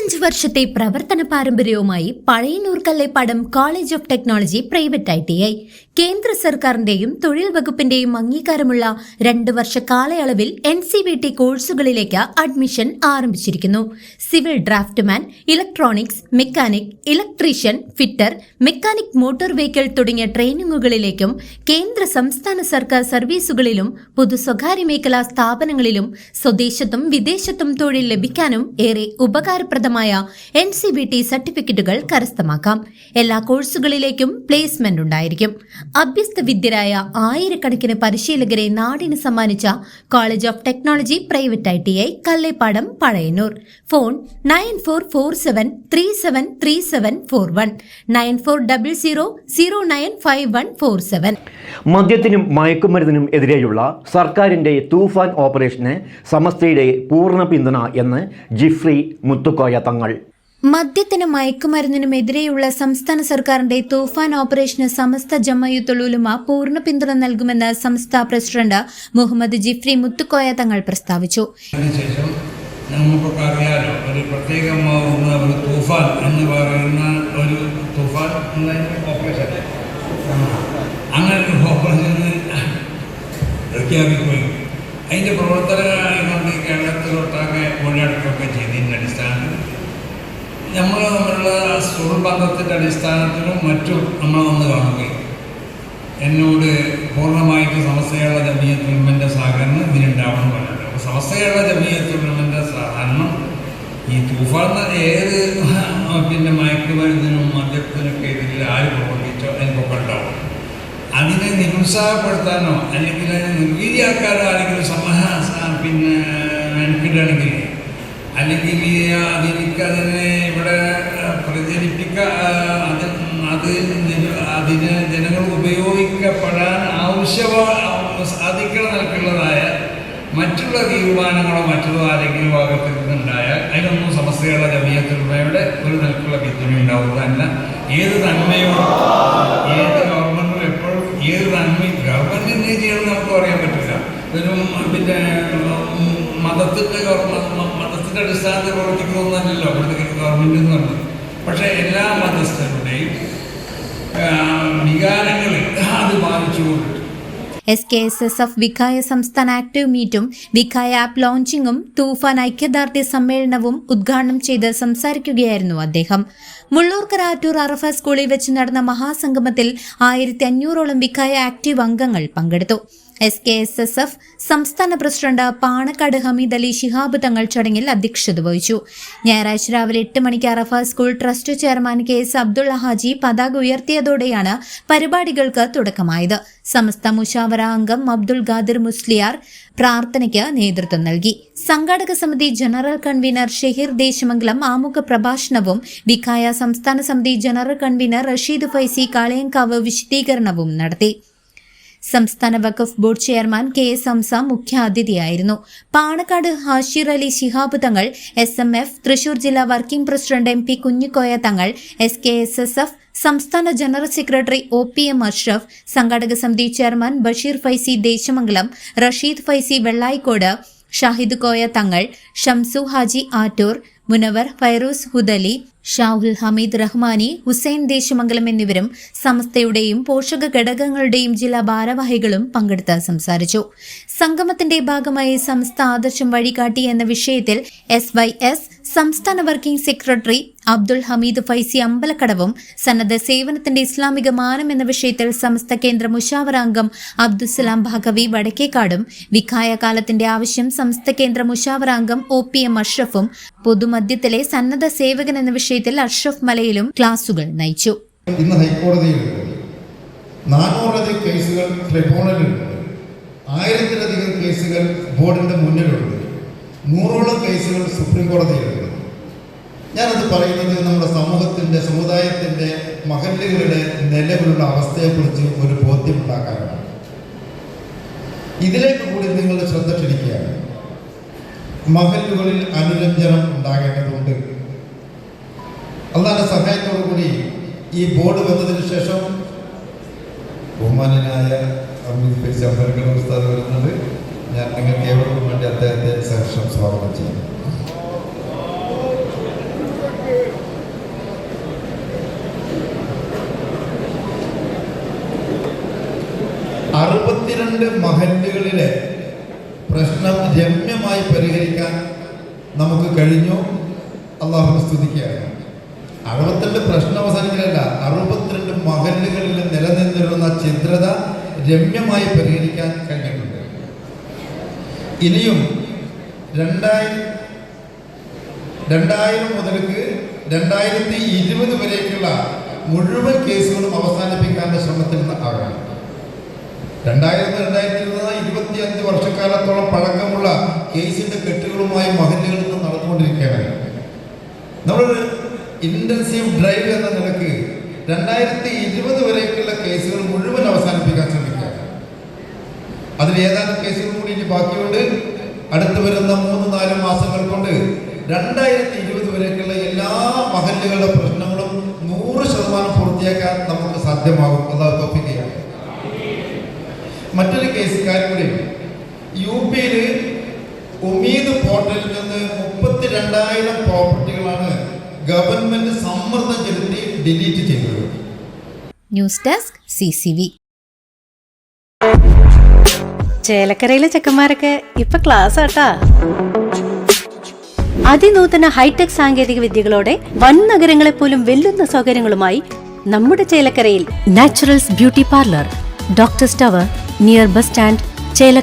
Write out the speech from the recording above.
25 വർഷത്തെ പ്രവർത്തന പാരമ്പര്യവുമായി Pazhayannur Kallepadam college of technology private ITI കേന്ദ്ര സർക്കാരിന്റെയും തൊഴിൽ വകുപ്പിന്റെയും അംഗീകാരമുള്ള 2 വർഷ കാലയളവിൽ NCVT കോഴ്സുകളിലേക്ക് അഡ്മിഷൻ ആരംഭിച്ചിരിക്കുന്നു. Civil draughtsman, electronics, mechanic, electrician, fitter, mechanic motor vehicle തുടങ്ങിയ ട്രെയിനിങ്ങുകളിലേക്കും കേന്ദ്ര സംസ്ഥാന സർക്കാർ സർവീസുകളിലും പൊതു സ്വകാര്യ മേഖലാ സ്ഥാപനങ്ങളിലും സ്വദേശത്തും വിദേശത്തും തൊഴിൽ ലഭിക്കാനും ഏറെ ഉപകാരപ്രദമായ NCVT സർട്ടിഫിക്കറ്റുകൾ കരസ്ഥമാക്കാം. എല്ലാ കോഴ്സുകളിലേക്കും പ്ലേസ്മെന്റ് ഉണ്ടായിരിക്കും. അഭ്യസ്ത വിദ്യരായ ആയിരക്കണക്കിന് പരിശീലകരെ നാടിന് സമ്മാനിച്ച college of technology private ITI Kallepadam Pazhayannur. Phone 9447373741 9400095147. മദ്യത്തിനും മയക്കുമരുന്നിനും എതിരെയുള്ള സർക്കാരിന്റെ തൂഫാൻ ഓപ്പറേഷന് സമസ്തയുടെ പൂർണ്ണ പിന്തുണ എന്ന് ജിഫ്രി മുത്തുക്കോയ തങ്ങൾ. മദ്യത്തിനും മയക്കുമരുന്നിനും എതിരെയുള്ള സംസ്ഥാന സർക്കാരിന്റെ തൂഫാൻ ഓപ്പറേഷന് സമസ്ത ജമാഅത്തുൽ ഉലമ പൂർണ്ണ പിന്തുണ നൽകുമെന്ന് സംസ്ഥാന പ്രസിഡന്റ് മുഹമ്മദ് ജിഫ്രി മുത്തുക്കോയ തങ്ങൾ പ്രസ്താവിച്ചു. നമുക്കറിയാലോ, ഒരു പ്രത്യേകമാവുന്ന ഒരു തൂഫാൻ എന്ന് പറയുന്ന ഒരു തൂഫാൻ ഓപ്പറേഷൻ, അങ്ങനെ ഒരു ഓപ്പറേഷന് പ്രഖ്യാപിക്കുകയും അതിൻ്റെ പ്രവർത്തനങ്ങളായിക്കൊണ്ട് കേരളത്തിലൊട്ടാകെ മൊഴിയെടുക്കുകയൊക്കെ ചെയ്തതിൻ്റെ അടിസ്ഥാനത്തിൽ നമ്മൾ തമ്മിലുള്ള സുഹൃബന്ധത്തിൻ്റെ അടിസ്ഥാനത്തിലും മറ്റും നമ്മൾ വന്ന് കാണുകയും എന്നോട് പൂർണ്ണമായിട്ട് സമസ്തയുള്ള ജമീയത്തുൽ ഉലമയുടെ സഹകരണം ഇതിനുണ്ടാവണം പറഞ്ഞിട്ടുണ്ട്. അപ്പോൾ സമസ്തയുള്ള ജമീയത്തുൽ ഉലമയുടെ സഹകരണം ഈ തൂഫാൻ ഏത് മയക്കുമരുന്നിനും മദ്യത്തിനൊക്കെ ഇതിൽ ആര് പ്രവർത്തിച്ചോ അതിനൊക്കെ ഉണ്ടാവും. അതിനെ നിരുത്സാഹപ്പെടുത്താനോ അല്ലെങ്കിൽ അതിനെ നിർവീര്യമാക്കാനോ അല്ലെങ്കിൽ മെനക്കിടുകയാണെങ്കിൽ അല്ലെങ്കിൽ അതിനെ ഇവിടെ അതിന് ജനങ്ങൾ ഉപയോഗിക്കപ്പെടാൻ സാധിക്കുന്ന നിലക്കുള്ളതായ മറ്റുള്ള തീരുമാനങ്ങളോ മറ്റുള്ള ആരെങ്കിലും ഭാഗത്തിൽ നിന്നുണ്ടായാൽ അതിനൊന്നും സമസ്തയുള്ള ജമീയത്തുൽ ഉലമയുടെ ഒരു നിലക്കുള്ള പിന്തുണ ഉണ്ടാവുകയല്ല. ഏത് നന്മയോടും ഏത് ഗവൺമെൻറ്റും എപ്പോഴും ഏത് നന്മയും ഗവൺമെൻറ് എന്ത് ചെയ്യണമെന്ന് നമുക്ക് പറയാൻ പറ്റില്ല. ഒരു മതത്തിൻ്റെ അടിസ്ഥാനത്തിൽ പ്രവർത്തിക്കുന്നൊന്നല്ലോ ഇവിടുത്തെ ഗവൺമെൻറ് എന്ന് പറഞ്ഞത്. പക്ഷേ എല്ലാ മതസ്ഥരുടെയും വികാരങ്ങളിൽ അത് ബാധിച്ചുകൊണ്ട് SKSSF വിഖായ സംസ്ഥാന ആക്റ്റീവ് മീറ്റും വിഖായ ആപ്പ് ലോഞ്ചിങ്ങും തൂഫാൻ ഐക്യദാർഢ്യ സമ്മേളനവും ഉദ്ഘാടനം ചെയ്ത് സംസാരിക്കുകയായിരുന്നു അദ്ദേഹം. മുള്ളൂർക്കര ആറ്റൂർ അറഫ സ്കൂളിൽ വെച്ച് നടന്ന മഹാസംഗമത്തിൽ 1500ഓളം വിഖായ ആക്റ്റീവ് അംഗങ്ങൾ പങ്കെടുത്തു. SKSSF സംസ്ഥാന പ്രസിഡന്റ് പാണക്കാട് ഹമീദ് അലി ശിഹാബ് തങ്ങൾ ചടങ്ങിൽ അധ്യക്ഷത വഹിച്ചു. ഞായറാഴ്ച രാവിലെ 8 മണിക്ക് Arafa school trust chairman KS Abdulla Haji പതാക ഉയർത്തിയതോടെയാണ് പരിപാടികൾക്ക് തുടക്കമായത്. സമസ്ത മുഷാവറ അംഗം അബ്ദുൽ ഖാദിർ മുസ്ലിയാർ പ്രാർത്ഥനയ്ക്ക് നേതൃത്വം നൽകി. സംഘാടക സമിതി ജനറൽ കൺവീനർ ഷഹീർ ദേശമംഗലം ആമുഖ പ്രഭാഷണവും വിഖായ സംസ്ഥാന സമിതി ജനറൽ കൺവീനർ റഷീദ് ഫൈസി കാളയങ്കാവ് വിശദീകരണവും നടത്തി. സംസ്ഥാന Waqf board chairman KS Hamza മുഖ്യാതിഥിയായിരുന്നു. പാണക്കാട് ഹാഷിർ അലി ശിഹാബ് തങ്ങൾ, SMF തൃശൂർ ജില്ലാ വർക്കിംഗ് പ്രസിഡന്റ് MP കുഞ്ഞിക്കോയ തങ്ങൾ, SKSSF സംസ്ഥാന ജനറൽ സെക്രട്ടറി OPM അഷ്റഫ്, സംഘാടക സമിതി ചെയർമാൻ ബഷീർ ഫൈസി ദേശമംഗലം, റഷീദ് ഫൈസി വെള്ളായിക്കോട്, ഷാഹിദ് കോയ തങ്ങൾ, ഷംസു ഹാജി ആറ്റൂർ, മുനവർ ഫൈറൂസ് ഹുദലി, ഷാഹുൽ ഹമീദ് റഹ്മാനി, ഹുസൈൻ ദേശമംഗലം എന്നിവരും സമസ്തയുടെയും പോഷക ഘടകങ്ങളുടെയും ജില്ലാ ഭാരവാഹികളും പങ്കെടുത്ത് സംസാരിച്ചു. സംഗമത്തിന്റെ ഭാഗമായി സമസ്ത ആദർശം വഴികാട്ടി എന്ന വിഷയത്തിൽ SYS സംസ്ഥാന വർക്കിംഗ് സെക്രട്ടറി അബ്ദുൽ ഹമീദ് ഫൈസി അമ്പലക്കടവും സന്നദ്ധ സേവനത്തിന്റെ ഇസ്ലാമിക മാനം എന്ന വിഷയത്തിൽ സമസ്ത കേന്ദ്ര മുഷാവറ അംഗം അബ്ദുസലാം ഭാഗവി വടക്കേക്കാടും വിഖായ കാലത്തിന്റെ ആവശ്യം സമസ്ത കേന്ദ്ര മുഷാവറ അംഗം OPM അഷ്റഫും പൊതുമധ്യത്തിലെ സന്നദ്ധ സേവകൻ എന്ന വിഷയത്തിൽ അഷ്റഫ് മലയിലും ക്ലാസുകൾ നയിച്ചു. ഇന്ന് ഹൈക്കോടതിയിലുണ്ട് 400-ലധികം കേസുകൾ ട്രിബ്യൂണലിലുണ്ട്, 1000-ലധികം കേസുകൾ ബോർഡിന്റെ മുന്നിലുണ്ട്, 100ഓളം കേസുകൾ സുപ്രീം കോടതിയിലുണ്ട്. ഞാനത് പറയുന്നത് നമ്മുടെ സമുദായത്തിന്റെ മഹല്ലുകളുടെ നിലവിലുള്ള അവസ്ഥയെക്കുറിച്ച് ഒരു ബോധ്യമുണ്ടാക്കാനാണ്. ഇതിലേക്ക് കൂടി നിങ്ങളുടെ ശ്രദ്ധ ക്ഷണിക്കുകയാണ്. മഹല്ലുകളിൽ അനുരഞ്ജനം ഉണ്ടാകേണ്ടതുണ്ട്. അള്ളാന്റെ സഹായത്തോടു കൂടി ഈ ബോർഡ് വന്നതിന് ശേഷം ബഹുമാനനായ അമീദ് ഫൈസി അമ്പലക്കട ഉസ്താദ് വരുന്നത് ഞാൻ നിങ്ങൾക്ക് ഏവർക്കും വേണ്ടി അദ്ദേഹത്തെ സഹർഷം സ്വാഗതം ചെയ്യുന്നു. 62 മഹല്ലുകളിലെ പ്രശ്നം രമ്യമായി പരിഹരിക്കാൻ നമുക്ക് കഴിഞ്ഞു. അള്ളാഹുവിനെ സ്തുതിക്കുകയാണ്. 62 പ്രശ്നം അവസാനിക്കലല്ല, 62 മഹല്ലുകളിൽ നിലനിന്നിരുന്ന ഛിദ്രത രമ്യമായി പരിഹരിക്കാൻ കഴിഞ്ഞിട്ടുണ്ട്. ഇനിയും 2000 മുതൽക്ക് 2020 വരേക്കുള്ള മുഴുവൻ കേസുകളും അവസാനിപ്പിക്കാനുള്ള ശ്രമത്തിൽ ആകണം. 2025 വർഷക്കാലത്തോളം പഴക്കമുള്ള കേസിന്റെ കെട്ടുകളുമായി മഹല്ലുകളിൽ നിന്ന് നടന്നുകൊണ്ടിരിക്കുകയാണ്. നമ്മളൊരു ഇന്റൻസീവ് ഡ്രൈവ് എന്ന നിലക്ക് 2020 വരേക്കുള്ള കേസുകൾ മുഴുവൻ അവസാനിപ്പിക്കാൻ ശ്രമിക്കുക. അതിൽ ഏതാനും കേസുകൾ കൂടി ഇനി ബാക്കിയുണ്ട്. അടുത്ത് വരുന്ന 3-4 മാസങ്ങൾ കൊണ്ട് 2020 വരേക്കുള്ള എല്ലാ മഹല്ലുകളുടെ പ്രശ്നങ്ങളും 100% പൂർത്തിയാക്കാൻ നമുക്ക് സാധ്യമാകും. അല്ലാഹു തൗഫീഖ് ചെയ്യട്ടെ. മറ്റൊരു കേസുകാരും കൂടി UP-യിൽ ഉമീദ് പോർട്ടലിൽ നിന്ന് 32,000 പ്രോപ്പർട്ടികളാണ് ഗവൺമെന്റ് സമ്മർദ്ദം ചെലുത്തി ഡിലീറ്റ് ചെയ്തത്. News desk CCV. ചേലക്കരയിലെ ചെക്കന്മാരൊക്കെ ഇപ്പൊ ക്ലാസ് ആട്ടാ. അതിനൂതന ഹൈടെക് സാങ്കേതിക വിദ്യകളോടെ വൻ നഗരങ്ങളെ പോലും വെല്ലുന്ന സൗകര്യങ്ങളുമായി നമ്മുടെ ചേലക്കരയിൽ Naturals beauty parlour, doctors tower, near bus stand, Chelakkara.